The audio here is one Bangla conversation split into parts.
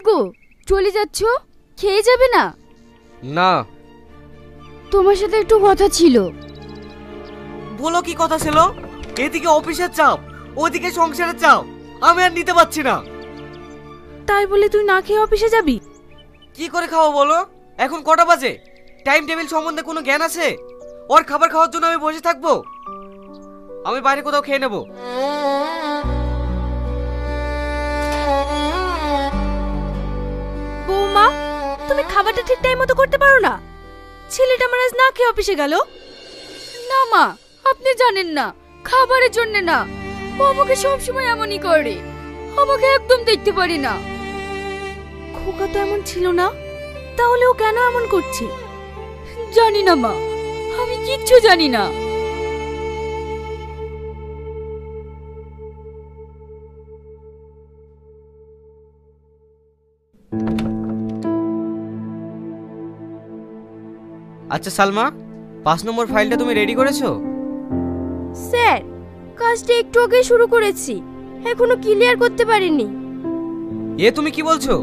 গো, চলে যাচ্ছ? খেয়ে যাবে না? না। তোমার সাথে একটু কথা ছিল। বলো কি কথা ছিল? এদিকে অফিসের চাপ, ওদিকে সংসারের চাপ, আমি আর নিতে পারছি না। তাই বলে তুই না খেয়ে অফিসে যাবি? কি করে খাবো বলো? এখন কটা বাজে? টাইম টেবিল সম্বন্ধে কোনো জ্ঞান আছে? ওর খাবার খাওয়ার জন্য আমি বসে থাকবো? আমি বাইরে কোথাও খেয়ে নেবো। বৌমা, তুমি খাবারটা ঠিক টাইম মতো করতে পারো না? ছেলেটা আমার আজ না খেয়ে অফিসে গেল। না মা, আপনি জানেন না, খাবারের জন্য না, ও আমাকে সবসময় এমনই করে। আমাকে একদম দেখতে পারি না। খোকা তো এমন ছিল না, তাহলে ও কেন এমন করছে? জানি না মা, আমি কিচ্ছু জানি না। আচ্ছা সালমা, 5 নম্বর ফাইলটা তুমি রেডি করেছো? স্যার, কাজটা একটু আগে শুরু করেছি, এখনো ক্লিয়ার করতে পারিনি। এ তুমি কি বলছো?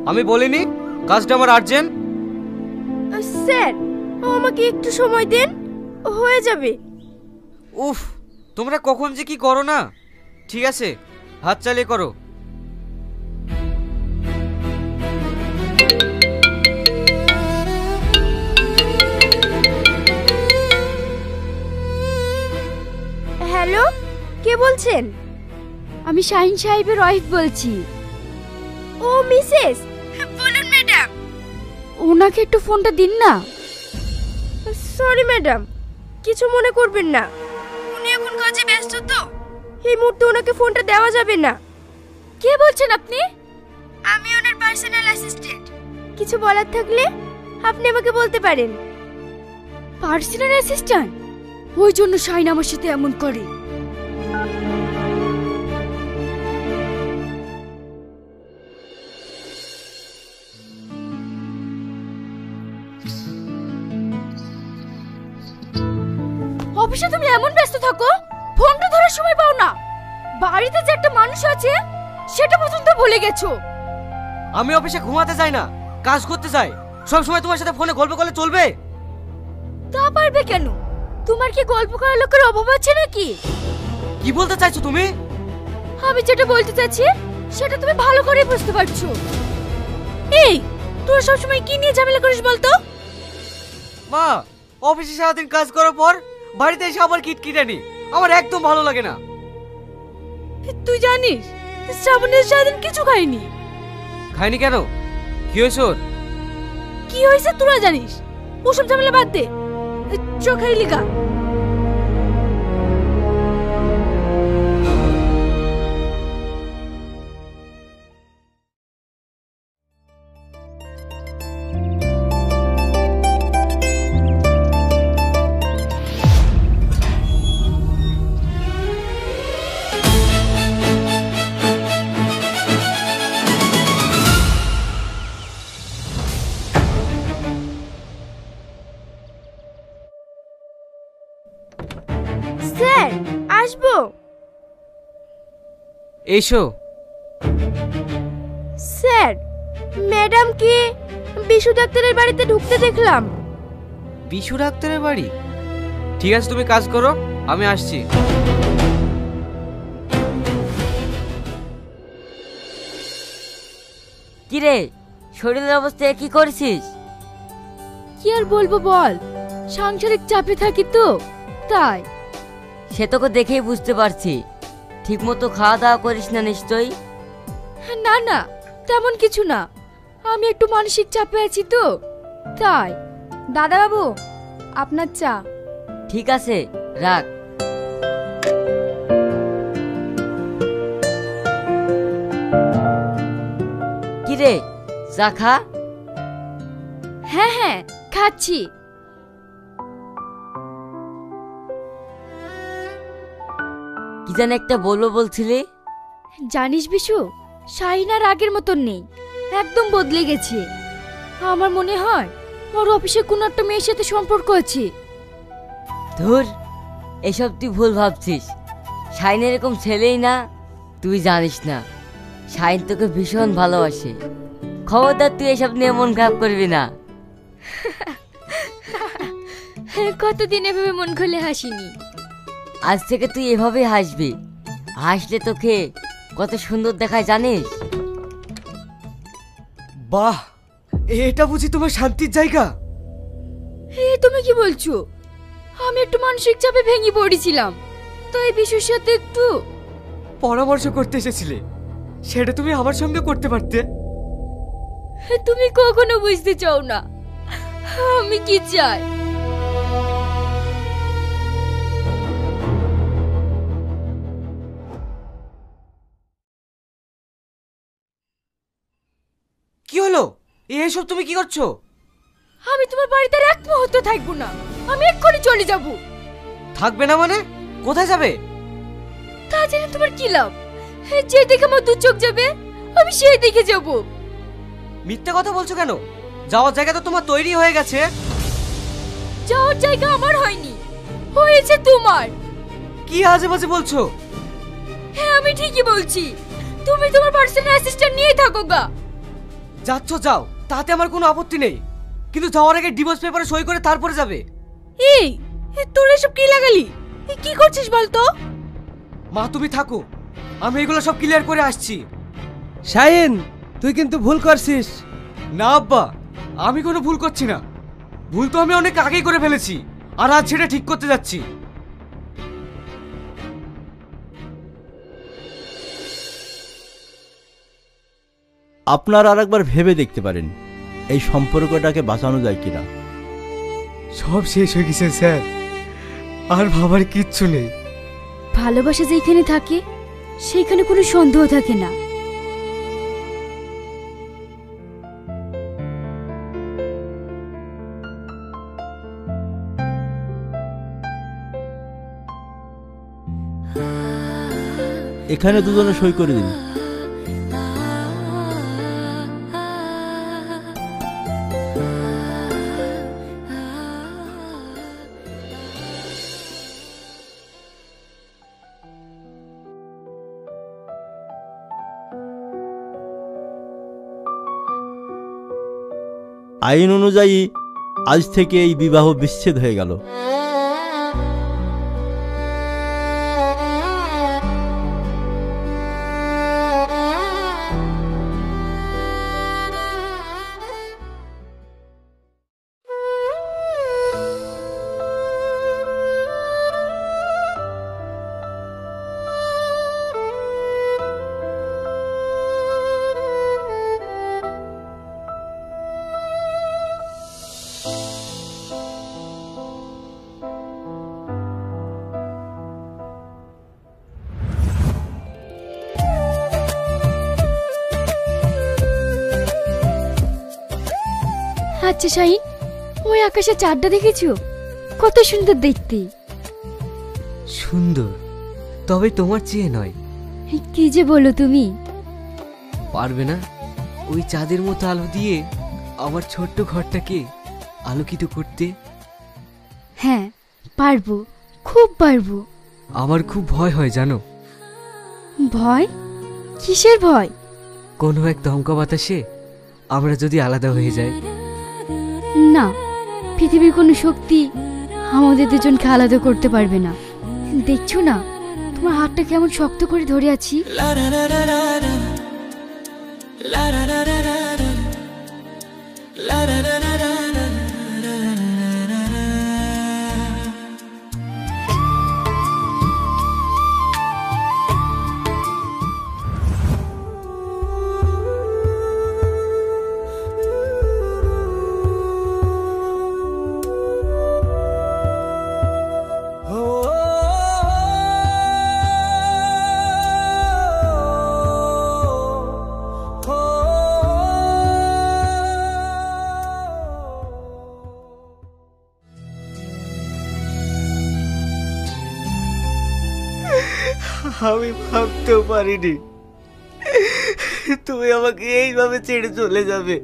আমি বলিনি কাজটা আমার আর্জেন্ট? স্যার, আমাকে একটু সময় দেন, হয়ে যাবে। উফ, তোমরা কখন যে কি করো না। ঠিক আছে, হাত চালিয়ে করো। হ্যালো, কে বলছেন? আমি শাহিন সাহেবের ওয়াইফ বলছি। ও মিসেস, বলুন ম্যাডাম। ওনাকে একটু ফোনটা দিন না। সরি ম্যাডাম, কিছু মনে করবেন না, উনি এখন কাজে ব্যস্ত তো, এই মুহূর্তে ওনাকে ফোনটা দেওয়া যাবে না। কে বলছেন আপনি? আমি ওনার পার্সোনাল অ্যাসিস্ট্যান্ট। কিছু বলার থাকলে আপনি আমাকে বলতে পারেন। Personal assistant? ওই জন্য শাহিন আমার সাথে এমন করে। অফিসে তুমি এমন ব্যস্ত থাকো, ফোনটা ধরার সময় পাও না। বাড়িতে যে একটা মানুষ আছে সেটা পর্যন্ত ভুলে গেছো। আমি অফিসে ঘুমাতে যাই না, কাজ করতে যাই। সব সময় তোমার সাথে ফোনে গল্প করলে চলবে? তা পারবে কেন? তোমার কি গল্প করার লোকের অভাব আছে নাকি? কি বলতে চাইছো তুমি? আমি যেটা বলতে চাচ্ছি সেটা তুমি ভালো করে বুঝতে পারছো। এই, তোরা সবসময় কি নিয়ে ঝামেলা করিস বলতো? মা, অফিসে সারাদিন কাজ করার পর বাড়িতে এসে আবার কিটকিটানি আমার একদম ভালো লাগে না। তুই জানিস শ্রাবণের সারাদিন কিছু খাইনি। খাইনি কেন? কি হয়েছে ওর? কি হয়েছে তোরা জানিস, ওসব ঝামেলা বাদ দে। চ খাইলি গা। স্যার, আসবো? এসো। স্যার, ম্যাডামকে বিশু ডাক্তারের বাড়িতে ঢুকতে দেখলাম। বিশু ডাক্তারের বাড়ি? ঠিক আছে, তুমি কাজ করো, আমি আসছি। কিরে, শরীরের অবস্থা কি করছিস? কি আর বলবো বল, সাংসারিক চাপে থাকি তো তাই। সে তোকে দেখেই বুঝতে পারছি। ঠিক মতো খাওয়া দাওয়া করিস না নিশ্চয়ই? না না, তেমন কিছু না, আমি একটু মানসিক চাপে আছি তো তাই। দাদা বাবু, আপনার চা। ঠিক আছে, রাখ। কিরে, চা খা। হ্যাঁ হ্যাঁ, খাচ্ছি। কি যেন একটা বলবো বলছিলি? জানিস বিশু, শাহিন আর আগের মতন নেই, একদম বদলে গেছে। আমার মনে হয় ওর অফিসে কোনো একটা মেয়ের সাথে সম্পর্ক আছে। ধুর, এসব তুই ভুল ভাবছিস। শাহিন এরকম ছেলেই না। তুই জানিস না, শাহিন তোকে ভীষণ ভালোবাসে। খবরদার তুই এসব নিয়ে মন খারাপ করবি না। কতদিন এভাবে মন খুলে হাসিনি। আজ থেকে তুই এভাবেই হাসবি। হাসলে তোকে কত সুন্দর দেখায় জানিস? বাহ, এটা বুঝি তোমার শান্তির জায়গা? তুমি কি বলছো? আমি একটু মানসিক চাপে ভেঙে পড়েছিলাম, তাই বিশুর সাথে একটু পরামর্শ করতে এসেছিলে, সেটা তুমি আমার সঙ্গে করতে পারতে। তুমি কখনো বুঝতে চাও না আমি কি চাই। কি হলো? এসব তুমি কি করছো? আমি তোমার বাড়িতে আর এক মুহূর্ত থাকবো না। আমি এক্ষুনি চলে যাব। থাকবে না মানে? কোথায় যাবে? তা জেনে তোমার কি লাভ? যে দিকে আমার দু চোখ যাবে আমি সেই দিকে যাব। মিথ্যে কথা বলছো কেন? যাওয়ার জায়গা তো তোমার তৈরি হয়ে গেছে। যাওয়ার জায়গা আমার হয়নি, হয়েছে তোমার। কি আজে বাজে বলছো? হ্যাঁ আমি ঠিকই বলছি। তুমি তোমার পার্সোনাল অ্যাসিস্ট্যান্ট নিয়ে থাকো গা। যাচ্ছ যাও, তাতে আমার কোনো আপত্তি নেই, কিন্তু যাওয়ার আগে ডিভোর্স পেপারে সই করে তারপরে যাবে। এই তোর এসব কি লাগালি? কি করছিস বলতো? মা তুমি থাকো, আমি এগুলো সব ক্লিয়ার করে আসছি। শাহিন, তুই কিন্তু ভুল করছিস। না আব্বা, আমি কোনো ভুল করছি না। ভুল তো আমি অনেক আগেই করে ফেলেছি, আর আজ সেটা ঠিক করতে যাচ্ছি। আপনারা আরেকবার ভেবে দেখতে পারেন এই সম্পর্কটাকে বাঁচানো যায় কিনা। সব শেষ হয়ে গেছে স্যার, আর ভাবার কিচ্ছু নেই। ভালোবাসা যেখানে থাকে সেইখানে কোনো সন্দেহ থাকে না। এখানে দুজনে সই করে দিন। আইন অনুযায়ী আজ থেকে এই বিবাহ বিচ্ছেদ হয়ে গেল। আচ্ছা শাহিন, ওই আকাশে চাঁদটা দেখেছো? কত সুন্দর দেখতে। সুন্দর, তবে তোমার চেয়ে নয়। কি যে বলো তুমি। পারবে না ওই চাঁদের মতো আলো দিয়ে আমার ছোট্ট ঘরটাকে আলোকিত করতে? হ্যাঁ পারবো, খুব পারবো। আমার খুব ভয় হয় জানো। ভয়? কিসের ভয়? কোনো এক দমকা বাতাসে আমরা যদি আলাদা হয়ে যাই। না, পৃথিবীর কোনো শক্তি আমাদের দুজনকে আলাদা করতে পারবে না। দেখছো না তোমার হাতটা কেমন শক্ত করে ধরে আছি। আমি ভাবতেও পারিনি তুমি আমাকে এইভাবে ছেড়ে চলে যাবে।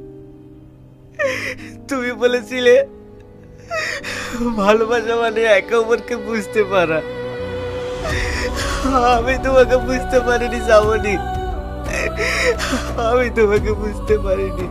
তুমি বলেছিলে ভালোবাসা মানে একে অপরকে বুঝতে পারা। আমি তোমাকে বুঝতে পারিনি শ্রাবণী। আমি তোমাকে বুঝতে পারিনি।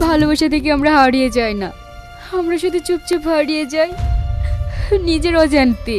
ভালোবাসা থেকে আমরা হারিয়ে যাই না, আমরা শুধু চুপচাপ হারিয়ে যাই নিজের অজান্তে।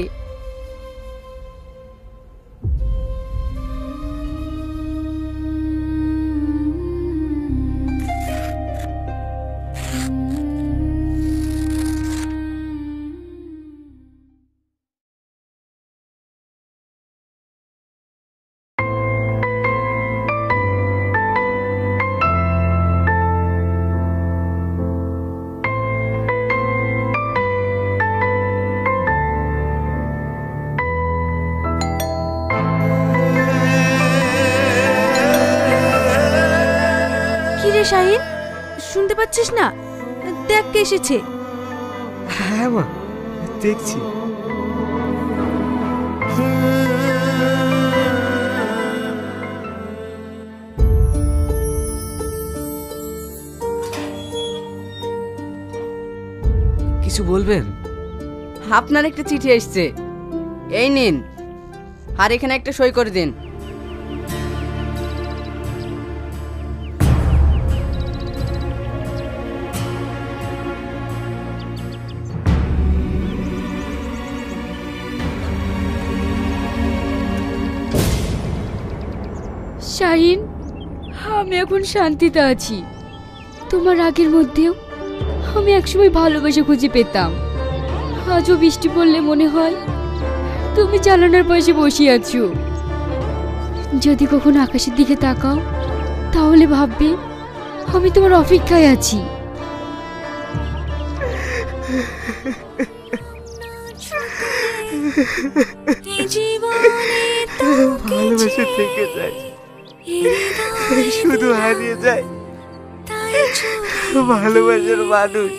কিরে শাহিন, শুনতে পাচ্ছিস না? দেখ কে এসেছে। হ্যাঁ মা, দেখছি। কিছু বলবেন? আপনার একটা চিঠি এসছে, এই নিন, আর এখানে একটা সই করে দিন। শাহিন, আমি এখন শান্তিতে আছি। তোমার রাগের মধ্যেও আমি একসময় ভালোবাসা খুঁজে পেতাম। আজও বৃষ্টি পড়লে মনে হয় তুমি জানালার পাশে বসে আছো। যদি কখনো আকাশের দিকে তাকাও তাহলে ভাববে আমি তোমার অপেক্ষায় আছি। ভালোবাসা থেকে যায়, শুধু হারিয়ে যায় ভালোবাসার মানুষ।